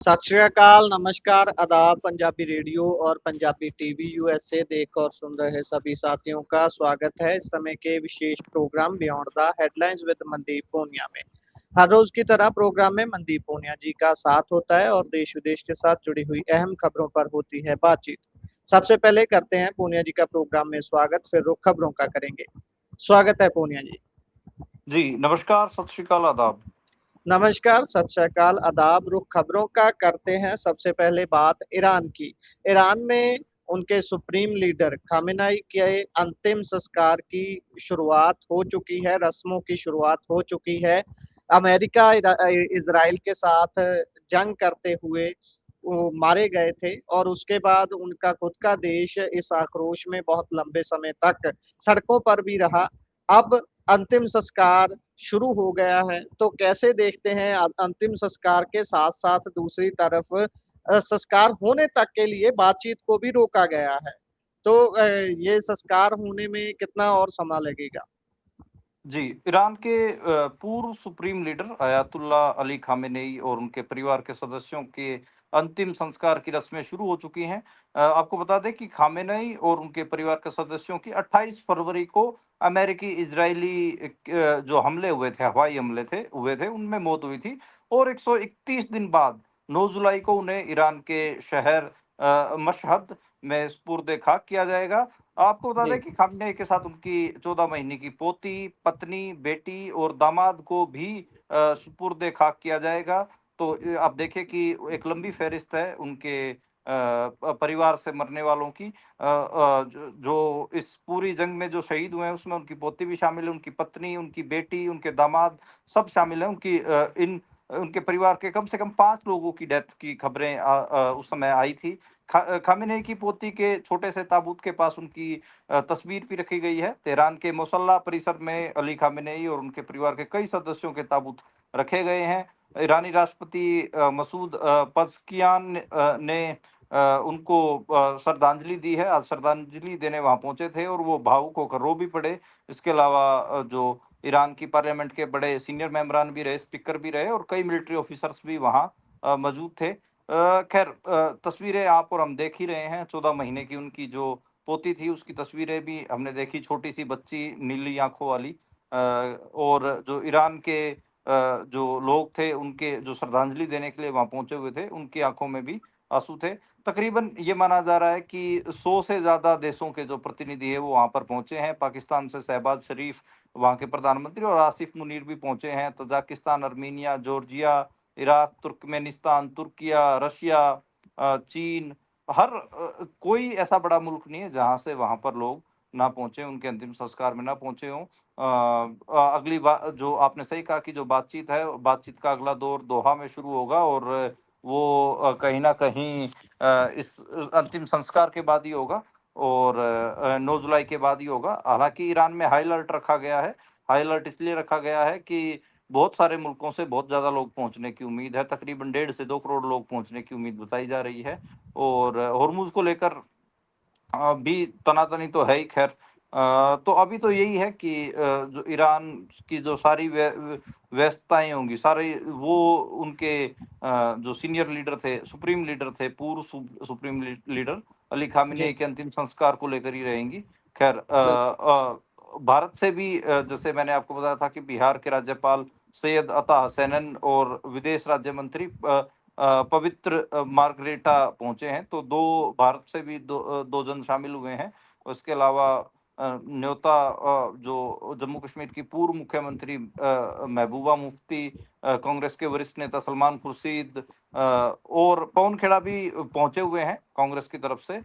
सत श्री अकाल, नमस्कार, आदाब। पंजाबी रेडियो और पंजाबी टीवी यूएसए देख और सुन रहे सभी साथियों का स्वागत है इस समय के विशेष programme beyond the headlines with Mandeep Punia में। हर रोज की तरह प्रोग्राम में मनदीप पूनिया जी का साथ होता है और देश विदेश के साथ जुड़ी हुई अहम खबरों पर होती है बातचीत। सबसे पहले करते हैं पूनिया जी का प्रोग्राम में स्वागत, फिर रुख खबरों का करेंगे। स्वागत है पूनिया जी। जी, नमस्कार, सत श्री अकाल, आदाब। नमस्कार, सत श्री अकाल, आदाब। रुख खबरों का करते हैं सबसे पहले बात ईरान की। ईरान में उनके सुप्रीम लीडर खामेनेई के अंतिम संस्कार की शुरुआत हो चुकी है, रस्मों की शुरुआत हो चुकी है। अमेरिका इजराइल के साथ जंग करते हुए वो मारे गए थे और उसके बाद उनका खुद का देश इस आक्रोश में बहुत लंबे समय तक सड़कों पर भी रहा। अब अंतिम संस्कार शुरू हो गया है, तो कैसे देखते हैं अंतिम संस्कार के साथ साथ दूसरी तरफ संस्कार होने तक के लिए बातचीत को भी रोका गया है। तो ये संस्कार होने में कितना और समय लगेगा? जी, ईरान के पूर्व supreme leader Ayatollah Ali Khamenei और उनके परिवार के सदस्यों के अंतिम संस्कार की रस्में शुरू हो चुकी हैं। आपको बता दें कि खामेनेई और उनके परिवार के सदस्यों की 28 फरवरी को अमेरिकी-इजरायली जो हमले हुए थे, हवाई हमले हुए थे, उनमें मौत हुई थी और 131 दिन बाद 9 जुलाई को उन्हें ईरान के शहर मशहद में सुपुर्द-ए-खाक किया जाएगा। आपको बता दें जी। कि खामनेई के साथ उनकी 14 महीने की पोती, पत्नी, बेटी और दामाद को भी सुपुर्द-ए-खाक किया जाएगा। तो आप देखिए कि एक लंबी फ़हरिस्त है उनके परिवार से मरने वालों की। जो इस पूरी जंग में जो शहीद हुए हैं, उसमें उनकी पोती भी शामिल है, उनकी पत्नी, उनकी बेटी, उनके दामाद सब शामिल हैं। उनके परिवार के कम से कम 5 लोगों की डेथ की खबरें उस समय आई थी। खामेनेई की पोती के छोटे से ताबूत के पास उनकी तस्वीर भी रखी गई है। तेहरान के मुसल्ला परिसर में अली खामेनेई और उनके परिवार के कई सदस्यों के ताबूत रखे गए हैं। ईरानी राष्ट्रपति मसूद पज़कियान ने उनको श्रद्धांजलि दी है। आज श्रद्धांजलि देने वहाँ पहुँचे थे और वो भावुक होकर रो भी पड़े। इसके अलावा जो ईरान की पार्लियामेंट के बड़े सीनियर मेंबरान भी रहे, स्पीकर भी रहे और कई मिलिट्री ऑफिसर्स भी वहाँ मौजूद थे। खैर तस्वीरें आप और हम देख ही रहे हैं। 14 महीने की उनकी जो पोती थी, उसकी तस्वीरें भी हमने देखी, छोटी-सी बच्ची नीली आँखों वाली। और जो ईरान के जो लोग थे, उनके जो श्रद्धांजलि देने के लिए वहाँ पहुँचे हुए थे, उनकी आँखों में भी आँसू थे। तकरीबन ये माना जा रहा है कि 100 से ज़्यादा देशों के जो प्रतिनिधि हैं, वो वहाँ पर पहुँचे हैं। पाकिस्तान से शहबाज शरीफ, वहाँ के प्रधानमंत्री, और आसिफ मुनीर भी पहुँचे हैं। Tajikistan, Armenia, Georgia, Iraq, Turkmenistan, Türkiye, Russia, चीन, कोई ऐसा बड़ा मुल्क नहीं है जहाँ से वहाँ पर लोग ना पहुँचे, उनके अंतिम संस्कार में ना पहुँचे हों। अगली बा जो आपने सही कहा कि जो बातचीत है, बातचीत का अगला दौर दोहा में शुरू होगा और वो कहीं न कहीं इस अंतिम संस्कार के बाद ही होगा और 9 जुलाई के बाद ही होगा। हालाँकि ईरान में हाई अलर्ट रखा गया है। हाई अलर्ट इसलिए रखा गया है कि बहुत सारे मुल्कों से बहुत ज़्यादा लोग पहुँचने की उम्मीद है। तकरीबन 1.5 से 2 करोड़ लोग पहुँचने की उम्मीद बताई जा रही है और होर्मुज़ को लेकर भी तनातनी तो है ही खैर। तो अभी तो यही है कि जो ईरान की जो सारी व्यस्तताएँ होंगी, सारी वो उनके जो सीनियर लीडर थे, सुप्रीम लीडर थे, पूर्व सुप्रीम लीडर अली खामेनेई जी। के अंतिम संस्कार को लेकर ही रहेंगी। खैर बिल्कुल। भारत से भी जैसे मैंने आपको बताया था कि बिहार के राज्यपाल सैयद अता हसनैन और विदेश राज्य मंत्री पवित्र मार्गरेटा पहुँचे हैं। तो 2 भारत से भी 2 जन शामिल हुए हैं। उसके अलावा न्योता जो जम्मू कश्मीर की पूर्व मुख्यमंत्री महबूबा मुफ्ती, कांग्रेस के वरिष्ठ नेता सलमान खुर्शीद और पवन खेड़ा भी पहुँचे हुए हैं कांग्रेस की तरफ से।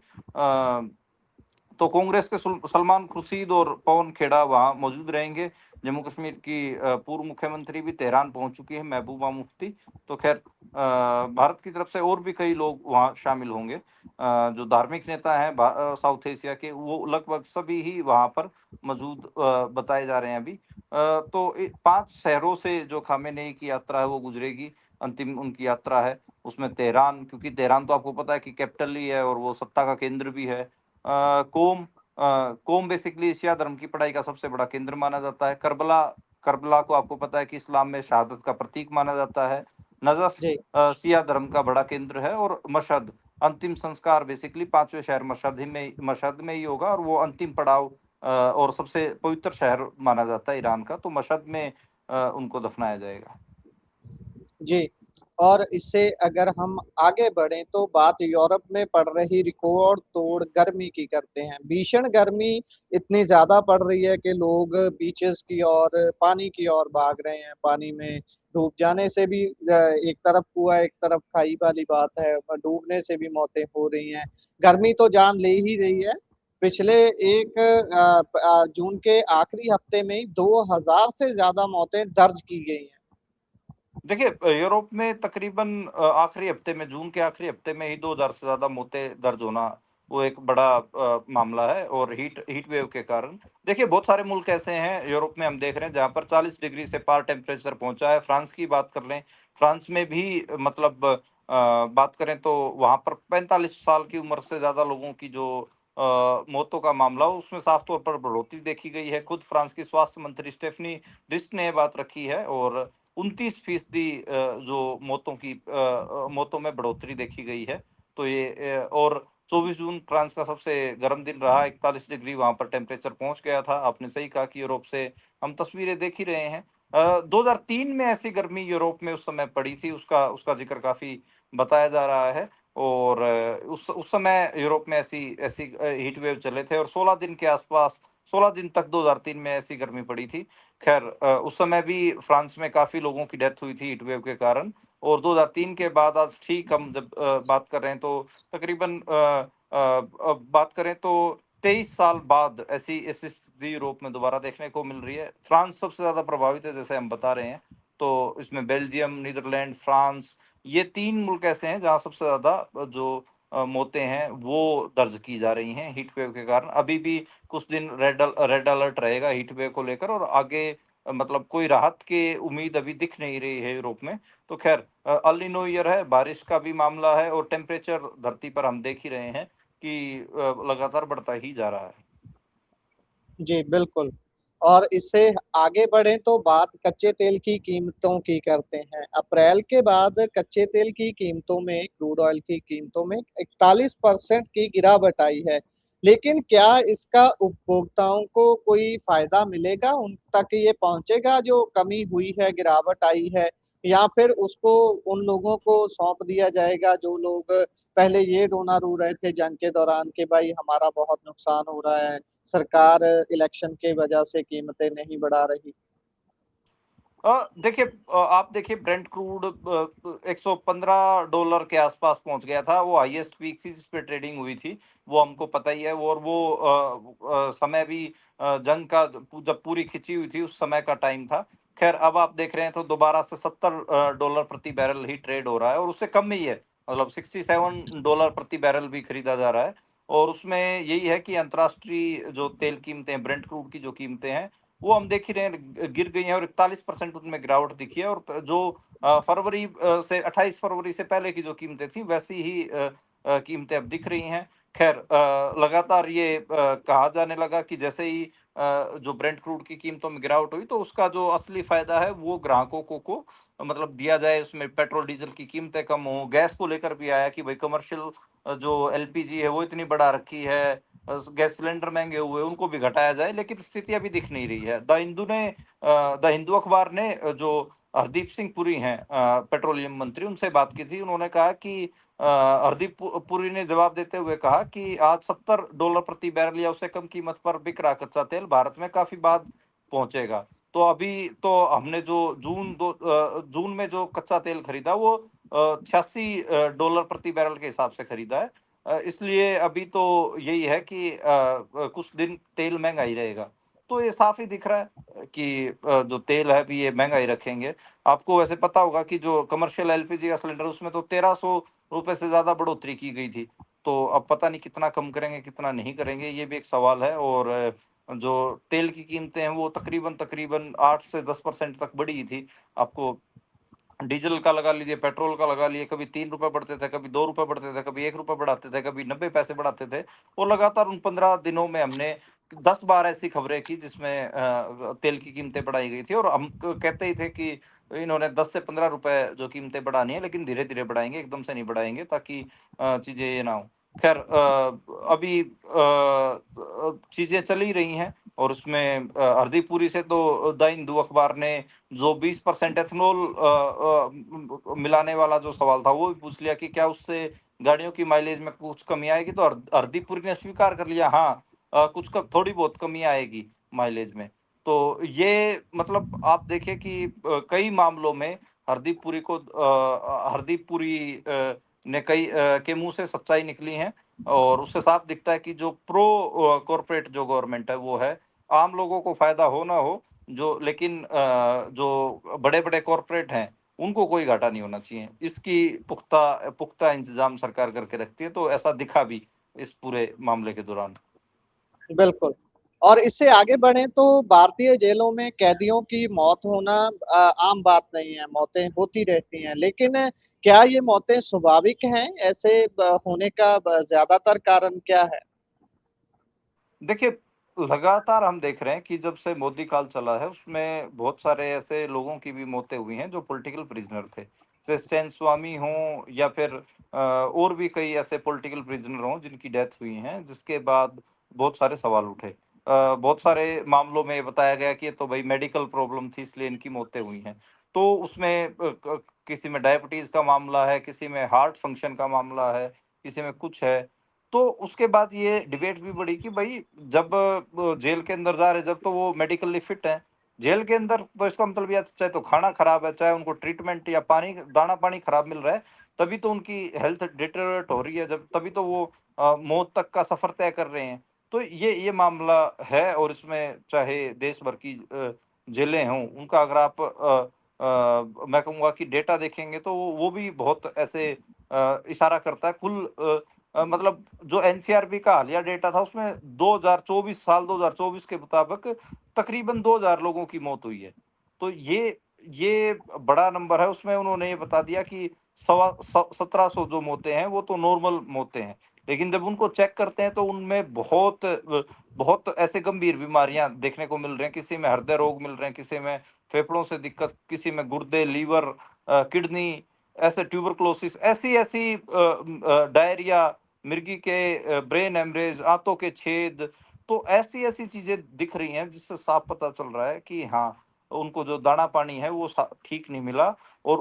तो कांग्रेस के सलमान खुर्शीद और पवन खेड़ा वहाँ मौजूद रहेंगे। जम्मू कश्मीर की पूर्व मुख्यमंत्री भी तेहरान पहुँच चुकी है, महबूबा मुफ्ती। तो खैर भारत की तरफ से और भी कई लोग वहाँ शामिल होंगे। जो धार्मिक नेता हैं साउथ एशिया के, वो लगभग सभी ही वहाँ पर मौजूद बताए जा रहे हैं अभी। तो 5 शहरों से जो खामेनेई की यात्रा है वो गुजरेगी। अंतिम उनकी यात्रा है उसमें तेहरान, क्योंकि तेहरान तो आपको पता है कि कैपिटल ही है और वो सत्ता का केंद्र भी है। कोम बेसिकली शिया धर्म की पढ़ाई का सबसे बड़ा केंद्र माना जाता है। करबला करबला को आपको पता है कि इस्लाम में शहादत का प्रतीक माना जाता है। नजफ जी, शिया धर्म का बड़ा केंद्र है, और मशहद अंतिम संस्कार बेसिकली पांचवें शहर मशहद में ही होगा, और वो अंतिम पड़ाव और सबसे पवित्र शहर माना जाता है ईरान का, तो मशहद में उनको दफनाया जाएगा। जी। और इससे अगर हम आगे बढ़ें तो बात यूरोप में पड़ रही रिकॉर्ड तोड़ गर्मी की करते हैं। भीषण गर्मी इतनी ज़्यादा पड़ रही है कि लोग बीचेस की ओर, पानी की ओर भाग रहे हैं। पानी में डूब जाने से भी एक तरफ कुआँ, एक तरफ खाई वाली बात है, डूबने से भी मौतें हो रही हैं। गर्मी तो जान ले ही रही है। पिछले एक जून के आखिरी हफ्ते में ही 2000 से ज़्यादा मौतें दर्ज की गई हैं। देखिए, यूरोप में तकरीबन आखिरी हफ्ते में, जून के आखिरी हफ्ते में ही 2000 से ज़्यादा मौतें दर्ज होना, वो एक बड़ा मामला है, और हीट हीट वेव के कारण। देखिए, बहुत सारे मुल्क ऐसे हैं यूरोप में, हम देख रहे हैं, जहाँ पर 40 डिग्री से पार टेम्परेचर पहुँचा है। फ्रांस की बात कर लें, फ्रांस में भी मतलब बात करें तो वहाँ पर 45 साल की उम्र से ज़्यादा लोगों की जो मौतों का मामला हो, उसमें साफ तौर पर बढ़ोतरी देखी गई है। खुद फ्रांस की स्वास्थ्य मंत्री स्टेफनी डिस्ट ने ये बात रखी है, और 29% जो मौतों में बढ़ोतरी देखी गई है। तो ये और 24 जून फ्रांस का सबसे गर्म दिन रहा, 41 डिग्री वहाँ पर टेम्परेचर पहुँच गया था। आपने सही कहा कि यूरोप से हम तस्वीरें देख ही रहे हैं। 2003 में ऐसी गर्मी यूरोप में उस समय पड़ी थी, उसका उसका ज़िक्र काफ़ी बताया जा रहा है, और उस समय यूरोप में ऐसी ऐसी हीट वेव चले थे, और 16 दिन के आसपास, 16 दिन तक 2003 में ऐसी गर्मी पड़ी थी। खैर, उस समय भी फ्रांस में काफ़ी लोगों की डेथ हुई थी हीट वेव के कारण, और 2003 के बाद आज ठीक हम जब बात कर रहे हैं, तो तकरीबन बात करें तो 23 साल बाद ऐसी ऐसी स्थिति यूरोप में दोबारा देखने को मिल रही है। फ्रांस सबसे ज़्यादा प्रभावित है, जैसे हम बता रहे हैं। तो इसमें बेल्जियम, नीदरलैंड, फ्रांस, ये 3 मुल्क ऐसे हैं जहाँ सबसे ज़्यादा जो मौतें हैं वो दर्ज की जा रही हैं हीट वेव के कारण। अभी भी कुछ दिन रेड अलर्ट रहेगा हीट वेव को लेकर, और आगे मतलब कोई राहत की उम्मीद अभी दिख नहीं रही है यूरोप में। तो खैर, अल नीनो ईयर है, बारिश का भी मामला है, और टेम्परेचर धरती पर हम देख ही रहे हैं कि लगातार बढ़ता ही जा रहा है। जी, बिल्कुल। और इससे आगे बढ़ें तो बात कच्चे तेल की कीमतों की करते हैं। अप्रैल के बाद कच्चे तेल की कीमतों में, क्रूड ऑयल की कीमतों में 41% की गिरावट आई है। लेकिन क्या इसका उपभोक्ताओं को कोई फ़ायदा मिलेगा? उन तक ये पहुँचेगा जो कमी हुई है, गिरावट आई है? या फिर उसको उन लोगों को सौंप दिया जाएगा जो लोग पहले ये रोना रो रहे थे जंग के दौरान कि भाई हमारा बहुत नुकसान हो रहा है, सरकार इलेक्शन के वजह से कीमतें नहीं बढ़ा रही। देखिए, आप देखिए, ब्रेंट क्रूड $115 के आसपास पहुंच गया था। वो हाईएस्ट पीक थी जिस पे ट्रेडिंग हुई थी, वो हमको पता ही है। और वो समय भी जंग का जब पूरी खिंची हुई थी उस समय का टाइम था। खैर, अब आप देख रहे हैं तो दोबारा से $70 प्रति बैरल ही ट्रेड हो रहा है, और उससे कम ही है, मतलब $67 प्रति बैरल भी खरीदा जा रहा है। और उसमें यही है कि अंतर्राष्ट्रीय जो तेल कीमतें, ब्रेंट क्रूड की जो कीमतें हैं, वो हम देख ही रहे हैं, गिर गई हैं, और 41% उनमें गिरावट दिखी है। और जो फरवरी से 28 फरवरी से पहले की जो कीमतें थी, वैसी ही कीमतें अब दिख रही हैं। खैर, लगातार ये कहा जाने लगा कि जैसे ही जो ब्रेंट क्रूड की कीमतों में गिरावट हुई, तो उसका जो असली फायदा है वो ग्राहकों को मतलब दिया जाए। उसमें पेट्रोल डीजल की कीमतें कम हो, गैस को लेकर भी आया कि भाई कमर्शियल जो एलपीजी है वो इतनी बढ़ा रखी है, गैस सिलेंडर महंगे हुए, उनको भी घटाया जाए। लेकिन स्थिति अभी दिख नहीं रही है। द हिंदू अखबार ने जो हरदीप सिंह पुरी हैं पेट्रोलियम मंत्री, उनसे बात की थी। उन्होंने कहा कि हरदीप पुरी ने जवाब देते हुए कहा कि आज $70 प्रति बैरल या उससे कम कीमत पर बिक रहा कच्चा तेल भारत में काफी बाद पहुंचेगा। तो अभी तो हमने जो जून में जो कच्चा तेल खरीदा, वो $86 प्रति बैरल के हिसाब से खरीदा है। इसलिए अभी तो यही है कि कुछ दिन तेल महँगा ही रहेगा। तो ये साफ़ ही दिख रहा है कि जो तेल है अभी ये महँगा ही रखेंगे। आपको वैसे पता होगा कि जो कमर्शियल एलपीजी का सिलेंडर, उसमें तो ₹1300 से ज़्यादा बढ़ोतरी की गई थी। तो अब पता नहीं कितना कम करेंगे, कितना नहीं करेंगे, ये भी एक सवाल है। और जो तेल की कीमतें हैं वो तकरीबन 8 से 10% तक बढ़ी ही थी। आपको डीज़ल का लगा लीजिए, पेट्रोल का लगा लिए, कभी ₹3 बढ़ते थे, कभी ₹2 बढ़ते थे, कभी ₹1 बढ़ाते थे, कभी 90 पैसे बढ़ाते थे। और लगातार उन 15 दिनों में हमने 10 बार ऐसी खबरें की जिसमें तेल की कीमतें बढ़ाई गई थी, और हम क कहते ही थे कि इन्होंने 10 से 15 रुपए जो कीमतें बढ़ानी है, लेकिन धीरे-धीरे बढ़ाएँगे, एकदम से नहीं बढ़ाएँगे, ताकि चीज़ें ये ना हो। ख़ैर अभी चीज़ें चल ही रही हैं, और उसमें हरदीप पुरी से तो द हिंदू अखबार ने जो 20% एथनॉल मिलाने वाला जो सवाल था, वो भी पूछ लिया कि क्या उससे गाड़ियों की माइलेज में कुछ कमी आएगी? तो हरदीप पुरी ने स्वीकार कर लिया, हाँ, कुछ क थोड़ी बहुत कमी आएगी माइलेज में। तो ये मतलब आप देखिए कि कई मामलों में हरदीप पुरी ने के मुँह से सच्चाई निकली है, और उससे साफ दिखता है कि जो कॉर्पोरेट जो गवर्नमेंट है वो है, आम लोगों को फ़ायदा हो ना हो, लेकिन जो बड़े-बड़े कॉर्पोरेट हैं, उनको कोई घाटा नहीं होना चाहिए। इसकी पुख्ता पुख्ता इंतज़ाम सरकार करके रखती है, तो ऐसा दिखा भी इस पूरे मामले के दौरान। बिल्कुल। और इससे आगे बढ़ें तो भारतीय जेलों में कैदियों की मौत होना आम बात नहीं है, मौतें होती रहती हैं। लेकिन क्या ये मौतें स्वाभाविक हैं? ऐसे होने का ज़्यादातर कारण क्या है? देखिए, लगातार हम देख रहे हैं कि जब से मोदी काल चला है, उसमें बहुत सारे ऐसे लोगों की भी मौतें हुई हैं जो पॉलिटिकल प्रिज़नर थे। जैसे स्टैन स्वामी हों, या फिर और भी कई ऐसे पॉलिटिकल प्रिज़नर हों जिनकी डेथ हुई हैं, जिसके बाद बहुत सारे सवाल उठे। बहुत सारे मामलों में बताया गया कि ये तो भई मेडिकल प्रॉब्लम थी, इसलिए इनकी मौतें हुई हैं। तो उसमें किसी में डायबिटीज़ का मामला है, किसी में हार्ट फंक्शन का मामला है, किसी में कुछ है। तो उसके बाद ये डिबेट भी बढ़ी कि भई जब जेल के अंदर जा रहे हैं, जब तो वो मेडिकली फिट हैं। जेल के अंदर तो इसका मतलब ये है, चाहे तो खाना खराब है, चाहे उनको ट्रीटमेंट या दाना-पानी खराब मिल रहा है, तभी तो उनकी हेल्थ डिटेरियोरेट हो रही है, जब तभी तो वो मौत तक का सफ़र तय कर रहे हैं। तो ये मामला है, और इसमें चाहे देश भर की जेलें हों, उनका अगर आप मैं कहूँगा कि डेटा देखेंगे, तो वो भी बहुत ऐसे इशारा करता है। मतलब जो एनसीआरबी का हालिया डेटा था, उसमें 2024 के मुताबिक तकरीबन 2000 लोगों की मौत हुई है। तो ये बड़ा नंबर है। उसमें उन्होंने ये बता दिया कि सवा स 1700 जो मौतें हैं, वो तो नॉर्मल मौतें हैं। लेकिन जब उनको चेक करते हैं, तो उनमें बहुत ऐसे गंभीर बीमारियाँ देखने को मिल रहे हैं। किसी में हृदय रोग मिल रहे हैं, किसी में फेफड़ों से दिक्कत, किसी में गुर्दे, लीवर, किडनी, ऐसे ट्यूबरकुलोसिस, ऐसी-ऐसी डायरिया, मिर्गी के ब्रेन हेमरेज, आंतों के छेद, तो ऐसी-ऐसी चीज़ें दिख रही हैं, जिससे साफ पता चल रहा है कि हाँ, उनको जो दाना-पानी है वो ठीक नहीं मिला, और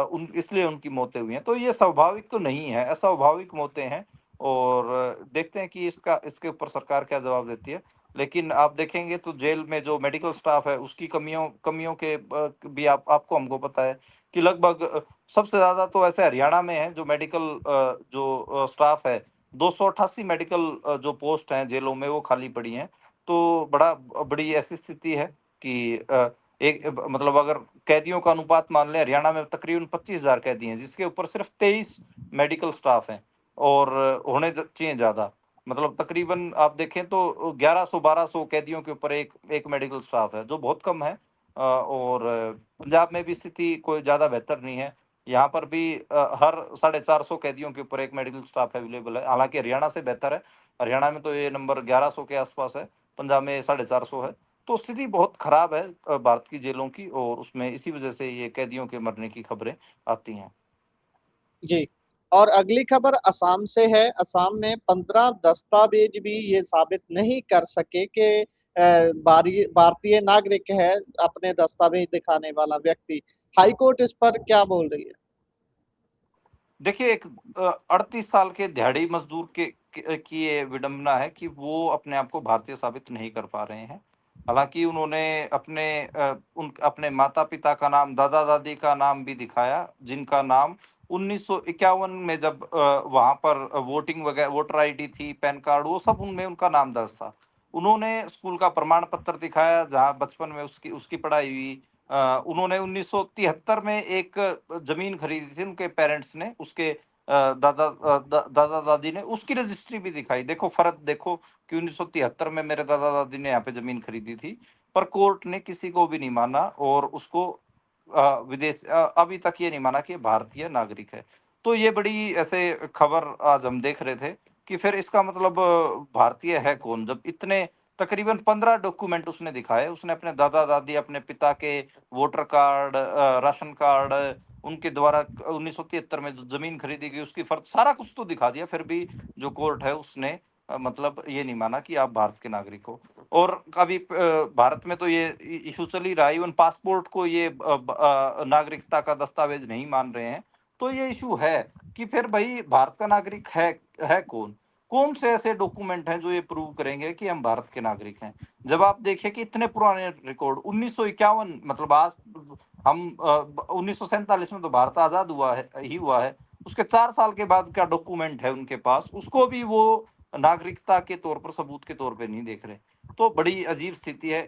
उन इसलिए उनकी मौतें हुई हैं। तो ये स्वाभाविक तो नहीं है, अस्वाभाविक मौतें हैं, और देखते हैं कि इसके ऊपर सरकार क्या जवाब देती है। लेकिन आप देखेंगे तो जेल में जो मेडिकल स्टाफ है, उसकी कमियों कमियों के भी आपको हमको पता है कि लगभग सबसे ज़्यादा तो ऐसे हरियाणा में है, जो मेडिकल स्टाफ है, 288 मेडिकल जो पोस्ट हैं जेलों में, वो खाली पड़ी हैं। तो बड़ी ऐसी स्थिति है कि मतलब अगर कैदियों का अनुपात मान लें, हरियाणा में तकरीबन 25,000 कैदी हैं, जिसके ऊपर सिर्फ 23 मेडिकल स्टाफ हैं, और होने चाहिए ज़्यादा। मतलब तकरीबन आप देखें तो 1100-1200 कैदियों के ऊपर एक एक मेडिकल स्टाफ है, जो बहुत कम है। और पंजाब में भी स्थिति कोई ज़्यादा बेहतर नहीं है। यहाँ पर भी हर 450 कैदियों के ऊपर एक मेडिकल स्टाफ अवेलेबल है। हालाँकि हरियाणा से बेहतर है। हरियाणा में तो ये नंबर 1100 के आस-पास है, पंजाब में 450 है। तो स्थिति बहुत खराब है भारत की जेलों की, और उसमें इसी वजह से ये कैदियों के मरने की खबरें आती हैं। जी। और अगली खबर असम से है। असम में 15 दस्तावेज भी ये साबित नहीं कर सके कि भारतीय नागरिक है अपने दस्तावेज दिखाने वाला व्यक्ति। हाई कोर्ट इस पर क्या बोल रही है? देखिए, एक 38 साल के दिहाड़ी मज़दूर की ये विडंबना है कि वो अपने आप को भारतीय साबित नहीं कर पा रहे हैं। हालाँकि उन्होंने अपने माता-पिता का नाम, दादा-दादी का नाम भी दिखाया, जिनका नाम 1951 में जब वहाँ पर वोटर आईडी थी, पैन कार्ड, वो सब उनमें उनका नाम दर्ज था। उन्होंने स्कूल का प्रमाण पत्र दिखाया, जहाँ बचपन में उसकी उसकी पढ़ाई हुई। उन्होंने 1973 में एक ज़मीन खरीदी थी उनके पेरेंट्स ने, उसके दादा-दादी ने, उसकी रजिस्ट्री भी दिखाई। देखो फ़र्क देखो कि 1973 में मेरे दादा-दादी ने यहाँ पे ज़मीन खरीदी थी, पर कोर्ट ने किसी को भी नहीं माना, और उसको अभी तक ये नहीं माना कि ये भारतीय नागरिक है। तो ये बड़ी ऐसे खबर आज हम देख रहे थे कि फिर इसका मतलब भारतीय है कौन? जब इतने तकरीबन 15 डॉक्यूमेंट उसने दिखाए। उसने अपने दादा-दादी, अपने पिता के वोटर कार्ड, राशन कार्ड, उनके द्वारा 1973 में जो ज़मीन खरीदी गई उसकी फ़र्द, सारा कुछ तो दिखा दिया, फिर भी जो कोर्ट है उसने मतलब ये नहीं माना कि आप भारत के नागरिक हो। और अभी भारत में तो ये इश्यू चल ही रहा है, इवन पासपोर्ट को ये नागरिकता का दस्तावेज नहीं मान रहे हैं। तो ये इश्यू है कि फिर भई भारत का नागरिक है कौन? कौन से ऐसे डॉक्यूमेंट हैं जो ये प्रूव करेंगे कि हम भारत के नागरिक हैं? जब आप देखिए कि इतने पुराने रिकॉर्ड 1951, मतलब आज हम 1947 में तो भारत आज़ाद हुआ है। उसके 4 साल के बाद का डॉक्यूमेंट है उनके पास, उसको भी वो नागरिकता के तौर पर, सबूत के तौर पे नहीं देख रहे। तो बड़ी अजीब स्थिति है।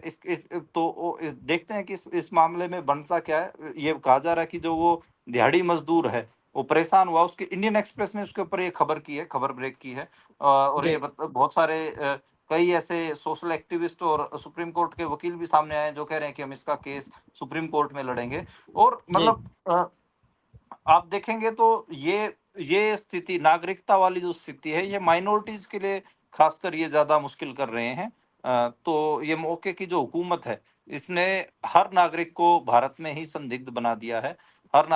देखते हैं कि इस मामले में बनता क्या है? ये कहा जा रहा है कि जो वो दिहाड़ी मज़दूर है, वो परेशान हुआ। उसके इंडियन एक्सप्रेस ने उसके ऊपर ये खबर की है, खबर ब्रेक की है। और ये जी, बहुत सारे कई ऐसे सोशल एक्टिविस्ट और सुप्रीम कोर्ट के वकील भी सामने आए हैं जो कह रहे हैं कि हम इसका केस सुप्रीम कोर्ट में लड़ेंगे। और जी, मतलब आप देखेंगे तो ये स्थिति, नागरिकता वाली जो स्थिति है, ये माइनॉरिटीज के लिए खासकर ये ज्यादा मुश्किल कर रहे हैं। तो ये मौके की जो हुकूमत है, इसने हर नागरिक को भारत में ही संदिग्ध बना दिया है। हर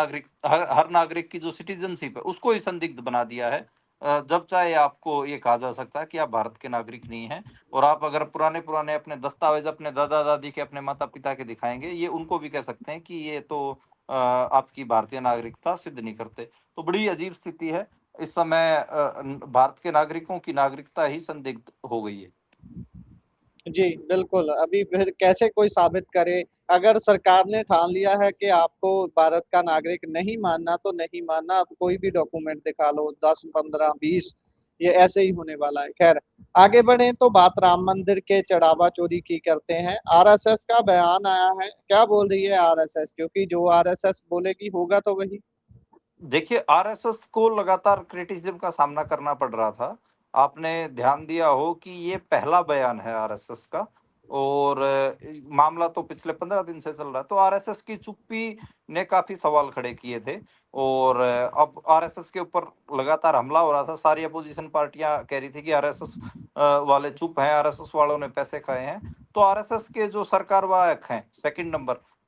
नागरिक की जो सिटीजनशिप है उसको ही संदिग्ध बना दिया है। जब चाहे आपको ये कहा जा सकता है कि आप भारत के नागरिक नहीं हैं। और आप अगर पुराने पुराने अपने दस्तावेज अपने दादा दादी के, अपने माता पिता के दिखाएंगे, ये उनको भी कह सकते हैं कि ये तो आपकी भारतीय नागरिकता सिद्ध नहीं करते। तो बड़ी अजीब स्थिति है। इस समय भारत के नागरिकों की नागरिकता ही संदिग्ध हो गई है। जी, बिल्कुल। अभी फिर कैसे कोई साबित करे? अगर सरकार ने ठान लिया है कि आपको भारत का नागरिक नहीं मानना, तो नहीं मानना, आप कोई भी डॉक्यूमेंट दिखा लो, 10, 15, 20, ये ऐसे ही होने वाला है। खैर, आगे बढ़ें तो बात राम मंदिर के चढ़ावा चोरी की करते हैं। आरएसएस का बयान आया है, क्या बोल रही है आरएसएस? क्योंकि जो आरएसएस बोलेगी होगा तो वही। देखिए, आरएसएस को लगातार क्रिटिसिज्म का सामना करना पड़ रहा था। आपने ध्यान दिया हो कि ये पहला बयान है आरएसएस का। और मामला तो पिछले 15 दिन से चल रहा है। तो आरएसएस की चुप्पी ने काफ़ी सवाल खड़े किए थे। और अब आरएसएस के ऊपर लगातार हमला हो रहा था। सारी अपोज़िशन पार्टियाँ कह रही थी कि आरएसएस वाले चुप हैं, आरएसएस वालों ने पैसे खाए हैं। तो आरएसएस के जो सरकारवाहक हैं,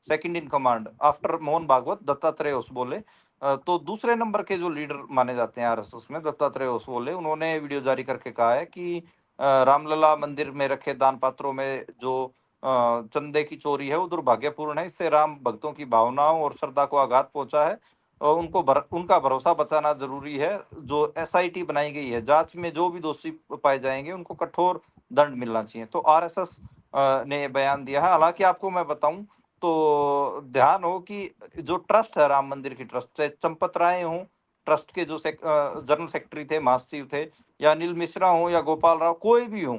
second in command after Mohan Bhagwat, Dattatreya Hosabale, तो दूसरे नंबर के जो लीडर माने जाते हैं आरएसएस में, दत्तात्रेय होसबोले, उन्होंने वीडियो जारी करके कहा है कि रामलला मंदिर में रखे दान पात्रों में जो चंदे की चोरी है वो दुर्भाग्यपूर्ण है। इससे राम भक्तों की भावनाओं और श्रद्धा को आघात पहुंचा है। और उनका भरोसा बचाना जरूरी है। जो एसआईटी बनाई गई है, जांच में जो भी दोषी पाए जाएंगे उनको कठोर दंड मिलना चाहिए। तो आरएसएस ने ये बयान दिया है। हालांकि आपको मैं बताऊं तो ध्यान हो कि जो ट्रस्ट है, राम मंदिर की ट्रस्ट, चाहे चंपत राय हों, ट्रस्ट के जो जनरल सेक्रेटरी थे, महासचिव थे, या अनिल मिश्रा हो, या गोपाल राव, कोई भी हो,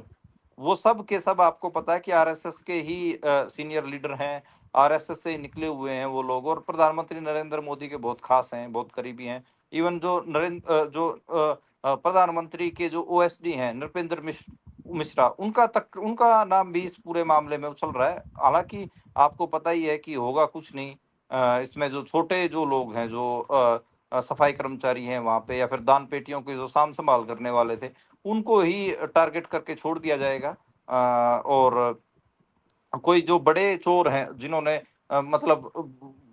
वो सब के सब आपको पता है कि आरएसएस के ही सीनियर लीडर हैं। आरएसएस से ही निकले हुए हैं वो लोग। और प्रधानमंत्री नरेंद्र मोदी के बहुत खास हैं, बहुत करीबी हैं। इवन प्रधानमंत्री के जो ओएसडी हैं, नृपेंद्र मिश्रा, उनका नाम भी इस पूरे मामले में उछल रहा है। हालांकि आपको पता ही है कि होगा कुछ नहीं। इसमें जो छोटे जो लोग हैं, जो सफाई कर्मचारी हैं वहाँ पे, या फिर दान पेटियों की जो साम संभाल करने वाले थे, उनको ही टारगेट करके छोड़ दिया जाएगा। और कोई जो बड़े चोर हैं जिन्होंने मतलब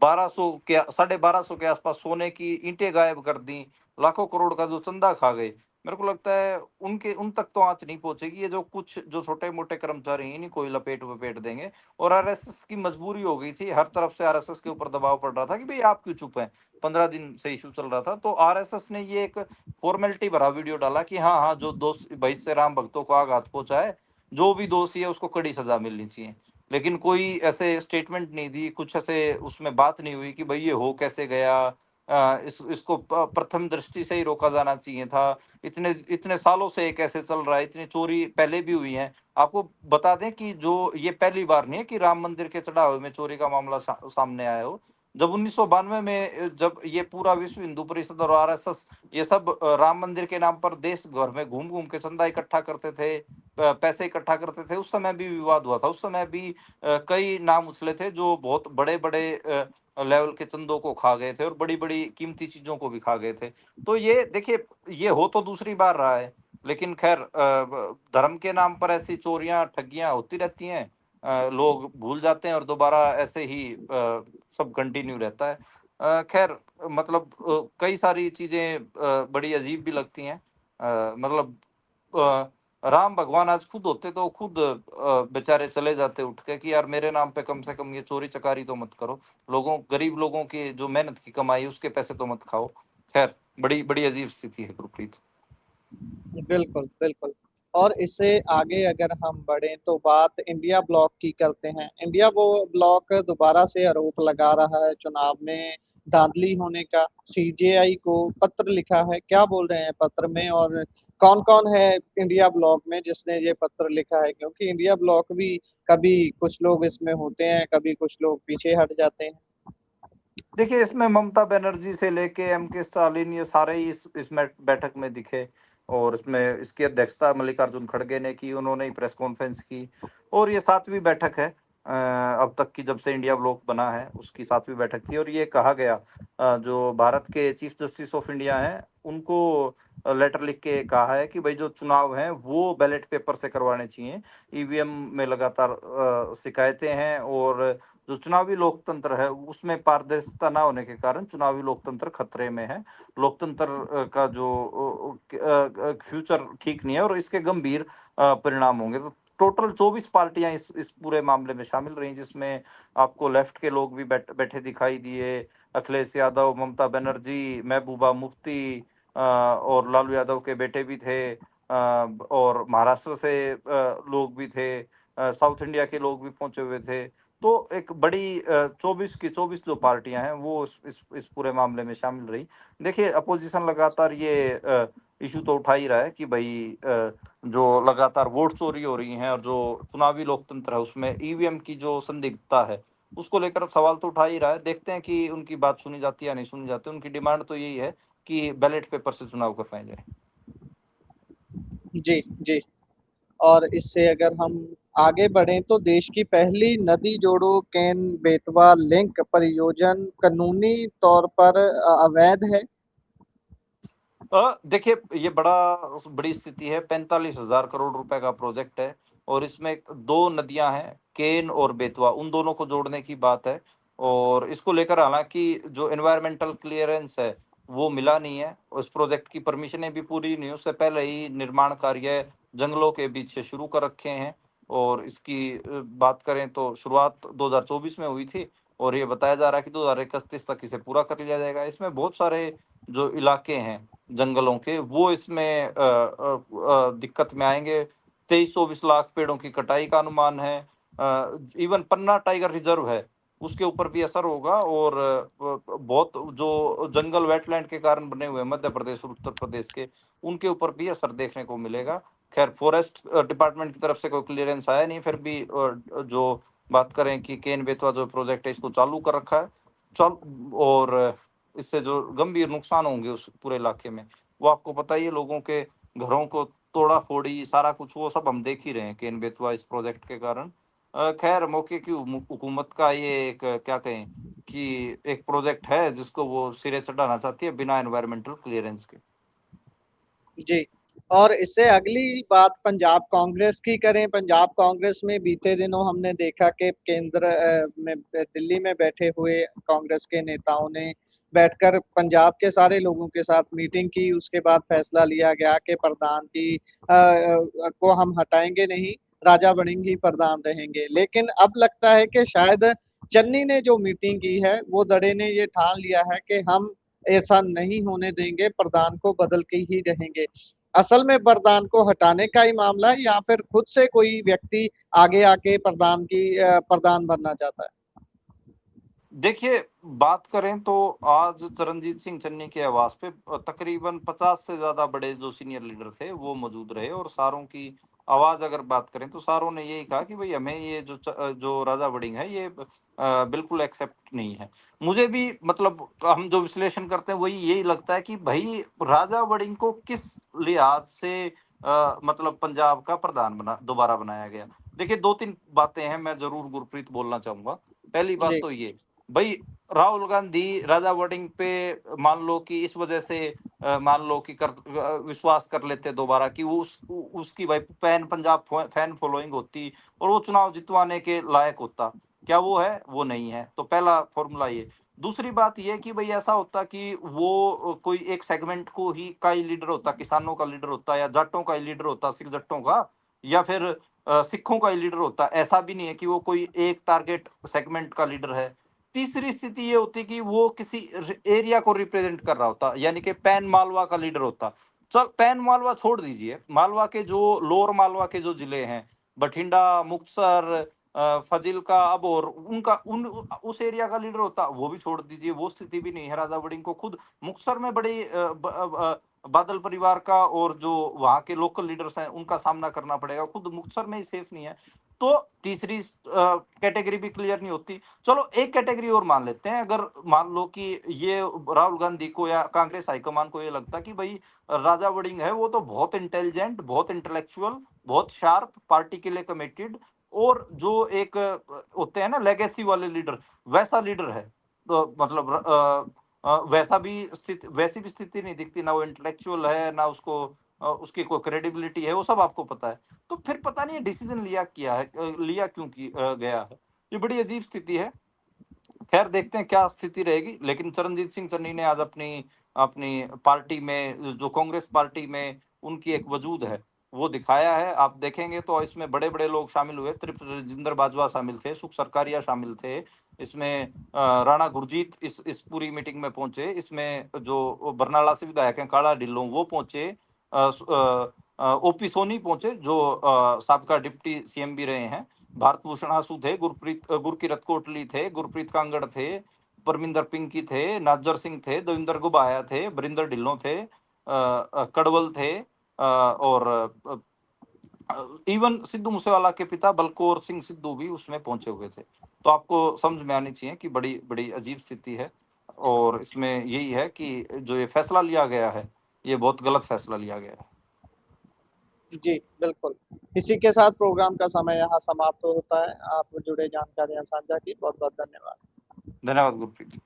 1200 के 1250 के आसपास सोने की ईंटें गायब कर दी, लाखों करोड़ का जो चंदा खा गए, मेरे को लगता है उनके उन तक तो आँच नहीं पहुँचेगी। ये जो कुछ जो छोटे-मोटे कर्मचारी हैं, इन्हीं को ही लपेट-वपेट देंगे। और आरएसएस की मजबूरी हो गई थी, हर तरफ से आरएसएस के ऊपर दबाव पड़ रहा था कि भई आप क्यों चुप हैं? 15 दिन से इश्यू चल रहा था। तो आरएसएस ने ये एक फॉर्मेलिटी भरा वीडियो डाला कि हाँ, हाँ, जो दोष भई इससे राम भक्तों को आघात पहुँचा है, जो भी दोषी है उसको कड़ी सज़ा मिलनी चाहिए। लेकिन कोई ऐसे स्टेटमेंट नहीं दी, कुछ ऐसे उसमें बात नहीं हुई कि भई ये हो कैसे गया? इसको प्रथम दृष्टि से ही रोका जाना चाहिए था। इतने इतने सालों से ये कैसे चल रहा है? इतनी चोरी पहले भी हुई है। आपको बता दें कि जो ये पहली बार नहीं है कि राम मंदिर के चढ़ावे में चोरी का मामला सामने आया हो। जब 1992 में जब ये पूरा विश्व हिंदू परिषद और आरएसएस ये सब राम मंदिर के नाम पर देश भर में घूम-घूम के चंदा इकट्ठा करते थे, पैसे इकट्ठा करते थे, उस समय भी विवाद हुआ था। उस समय भी कई नाम उछले थे जो बहुत बड़े-बड़े लेवल के चंदों को खा गए थे और बड़ी-बड़ी कीमती चीज़ों को भी खा गए थे। तो ये देखिए, ये हो तो दूसरी बार रहा है। लेकिन खैर धर्म के नाम पर ऐसी चोरियां ठगियां होती रहती हैं। लोग भूल जाते हैं और दोबारा ऐसे ही सब कंटिन्यू रहता है। खैर मतलब कई सारी चीजें बड़ी अजीब भी लगती हैं। मतलब अ, राम भगवान आज खुद होते तो खुद बेचारे चले जाते उठ के कि यार मेरे नाम पे कम से कम ये चोरी चकारी तो मत करो। लोगों गरीब लोगों की जो मेहनत की कमाई उसके पैसे तो मत खाओ। खैर बड़ी बड़ी अजीब स्थिति है गुरप्रीत। बिल्कुल, बिल्कुल। और इससे आगे अगर हम बढ़ें तो बात इंडिया ब्लॉक की करते हैं। इंडिया वो ब्लॉक दोबारा से आरोप लगा रहा है चुनाव में धांधली होने का। सीजेआई को पत्र लिखा है, क्या बोल रहे हैं पत्र में, और कौन-कौन है इंडिया ब्लॉक में जिसने ये पत्र लिखा है? क्योंकि इंडिया ब्लॉक भी कभी कुछ लोग इसमें होते हैं, कभी कुछ लोग पीछे हट जाते हैं। देखिए, इसमें ममता बनर्जी से लेके एम.के. स्टालिन ये सारे ही इस बैठक में दिखे और इसमें इसकी अध्यक्षता मल्लिकार्जुन खड़गे ने की, उन्होंने ही प्रेस कॉन्फ्रेंस की और ये 7वीं बैठक है अब तक की जब से इंडिया ब्लॉक बना है, उसकी 7वीं बैठक थी और ये कहा गया जो भारत के चीफ जस्टिस ऑफ इंडिया हैं, उनको लेटर लिख के कहा है कि भई जो चुनाव हैं, वो बैलेट पेपर से करवाने चाहिए। ईवीएम में लगातार शिकायतें हैं और जो चुनावी लोकतंत्र है उसमें पारदर्शिता ना होने के कारण चुनावी लोकतंत्र खतरे में है। लोकतंत्र का जो फ्यूचर ठीक नहीं है और इसके गंभीर परिणाम होंगे। तो टोटल 24 पार्टियां इस पूरे मामले में शामिल रही जिसमें आपको लेफ्ट के लोग भी बैठे दिखाई दिए। अखिलेश यादव, ममता बनर्जी, महबूबा मुफ्ती और लालू यादव के बेटे भी थे और महाराष्ट्र से लोग भी थे। साउथ इंडिया के लोग भी पहुंचे हुए थे। तो एक बड़ी 24 की 24 जो पार्टियां हैं वो इस पूरे मामले में शामिल रही। देखिए अपोजिशन लगातार ये इशू तो उठा ही रहा है कि भाई जो लगातार वोट चोरी हो रही हैं और जो चुनावी लोकतंत्र है उसमें ईवीएम की जो संदिग्धता है उसको लेकर सवाल तो उठा ही रहा है। देखते हैं कि उनकी बात सुनी जाती है या नहीं सुनी जाती। उनकी डिमांड तो यही है कि बैलेट पेपर से चुनाव करवाए जाए। जी, जी। और इससे अगर हम आगे बढ़ें तो देश की पहली नदी जोड़ो केन-बेतवा लिंक परियोजन कानूनी तौर पर अवैध है। देखिए ये बड़ी स्थिति है। 45,000 करोड़ रुपए का प्रोजेक्ट है और इसमें 2 नदियाँ हैं, केन और बेतवा, उन दोनों को जोड़ने की बात है और इसको लेकर हालाँकि जो एनवायरमेंटल क्लीयरेंस है, वो मिला नहीं है। उस प्रोजेक्ट की परमिशनें भी पूरी नहीं हुई, उससे पहले ही निर्माण कार्य जंगलों के बीच से शुरू कर रखे हैं और इसकी बात करें तो शुरुआत 2024 में हुई थी और ये बताया जा रहा है कि 2031 तक इसे पूरा कर लिया जाएगा। इसमें बहुत सारे जो इलाके हैं जंगलों के वो इसमें दिक्कत में आएँगे। 23-24 लाख पेड़ों की कटाई का अनुमान है। इवन पन्ना टाइगर रिज़र्व है, उसके ऊपर भी असर होगा और बहुत जो जंगल वेटलैंड के कारण बने हुए हैं मध्य प्रदेश और उत्तर प्रदेश के, उनके ऊपर भी असर देखने को मिलेगा। ख़ैर फ़ॉरेस्ट डिपार्टमेंट की तरफ से कोई क्लीयरेंस आया नहीं, फिर भी जो बात करें कि केन-बेतवा जो प्रोजेक्ट है इसको चालू कर रखा है। चल और इससे जो गंभीर नुकसान होंगे उस पूरे इलाके में, वो आपको पता ही है। लोगों के घरों को तोड़ा-फोड़ी सारा कुछ वो सब हम देख ही रहे हैं केन-बेतवा इस प्रोजेक्ट के कारण। खैर मौके की हुकूमत का ये एक क्या कहें कि एक प्रोजेक्ट है जिसको वो सिरे चढ़ाना चाहती है बिना एनवायरमेंटल क्लीयरेंस के। जी। और इससे अगली बात पंजाब कांग्रेस की करें। पंजाब कांग्रेस में बीते दिनों हमने देखा कि केंद्र में दिल्ली में बैठे हुए कांग्रेस के नेताओं ने बैठकर पंजाब के सारे लोगों के साथ मीटिंग की। उसके बाद फैसला लिया गया कि प्रधान की को हम हटाएँगे नहीं, राजा वड़िंग ही प्रधान रहेंगे। लेकिन अब लगता है कि शायद चन्नी ने जो मीटिंग की है, वो दड़े ने ये ठान लिया है कि हम ऐसा नहीं होने देंगे, प्रधान को बदल के ही रहेंगे। असल में प्रधान को हटाने का ही मामला है या फिर खुद से कोई व्यक्ति आगे आके प्रधान बनना चाहता है? देखिए, बात करें तो आज चरणजीत सिंह चन्नी के आवास पे तकरीबन 50 से ज़्यादा बड़े जो सीनियर लीडर थे, वो मौजूद रहे और सारों की आवाज़ अगर बात करें तो सारों ने यही कहा कि भई हमें ये जो राजा वड़िंग है ये बिल्कुल एक्सेप्ट नहीं है। मुझे भी मतलब हम जो विश्लेषण करते हैं वही यही लगता है कि भई राजा वड़िंग को किस लिहाज से मतलब पंजाब का प्रधान दोबारा बनाया गया। देखिए 2-3 बातें हैं मैं ज़रूर गुरप्रीत बोलना चाहूँगा। पहली बात जी, तो ये भई राहुल गांधी राजा वोटिंग पे मान लो कि इस वजह से मान लो कि विश्वास कर लेते दोबारा कि उसकी भाई पैन पंजाब फैन फॉलोइंग होती और वो चुनाव जितवाने के लायक होता, क्या वो है? वो नहीं है। तो पहला फॉर्मूला ये। दूसरी बात ये कि भाई ऐसा होता कि वो कोई एक सेगमेंट को ही का ही लीडर होता, किसानों का लीडर होता या जाटों का ही लीडर होता, सिख जट्टों का, या फिर सिखों का ही लीडर होता। ऐसा भी नहीं है कि वो कोई एक टारगेट सेगमेंट का लीडर है। तीसरी स्थिति ये होती कि वो किसी एरिया को रिप्रेजेंट कर रहा होता, यानी कि पैन मालवा का लीडर होता। चल पैन मालवा छोड़ दीजिए, मालवा के जो लोअर मालवा के जो जिले हैं, बठिंडा, मुक्तसर, फजिल्का, अबोर, उनका उस एरिया का लीडर होता, वो भी छोड़ दीजिए, वो स्थिति भी नहीं है। राजा वड़िंग को खुद मुक्तसर में बड़ी बादल परिवार का और जो वहां के लोकल लीडर्स हैं उनका सामना करना पड़ेगा, खुद मुक्तसर में ही सेफ नहीं है। तो तीसरी कैटेगरी भी क्लियर नहीं होती। चलो एक कैटेगरी और मान लेते हैं, अगर मान लो कि ये राहुल गांधी को या कांग्रेस हाईकमान को ये लगता कि भाई राजा वड़िंग है वो तो बहुत इंटेलिजेंट, बहुत इंटेलेक्चुअल, बहुत शार्प, पार्टी के लिए कमिटेड, और जो एक होते हैं ना लेगेसी वाले लीडर, वैसा लीडर है। तो मतलब वैसा भी स्थिति, वैसी भी स्थिति नहीं दिखती, ना वो इंटेलेक्चुअल है, ना उसको उसकी कोई क्रेडिबिलिटी है, वो सब आपको पता है। तो फिर पता नहीं डिसीजन लिया किया है, लिया क्यों गया है। ये बड़ी अजीब स्थिति है। खैर देखते हैं क्या स्थिति रहेगी, लेकिन चरणजीत सिंह चन्नी ने आज अपनी अपनी पार्टी में, जो कांग्रेस पार्टी में उनकी एक वजूद है, वो दिखाया है। आप देखेंगे तो इसमें बड़े बड़े लोग शामिल हुए, तृप्त राजेंद्र बाजवा शामिल थे, सुख सरकारिया शामिल थे इसमें, राणा गुरजीत इस पूरी मीटिंग में पहुंचे, इसमें जो बरनाला से विधायक हैं काला ढिल्लों वो पहुंचे, ओपी सोनी पहुंचे जो साबका डिप्टी सीएम भी रहे हैं, भारत भूषण आंसू थे, गुरकीरत कोटली थे, गुरप्रीत कांगड़ थे, परमिंदर पिंकी थे, नाजर सिंह थे, देविंदर गुबाया थे, बरिंदर ढिल्लों थे, कड़वल थे, और इवन सिद्धू मूसेवाला के पिता बलकौर सिंह सिद्धू भी उसमें पहुंचे हुए थे। तो आपको समझ में आनी चाहिए कि बड़ी बड़ी अजीब स्थिति है, और इसमें यही है कि जो ये फैसला लिया गया है, ये बहुत गलत फैसला लिया गया है। जी, बिल्कुल। इसी के साथ प्रोग्राम का समय यहाँ समाप्त होता है। आप जुड़े जानकारियाँ साझा की, बहुत-बहुत धन्यवाद। धन्यवाद गुरप्रीत।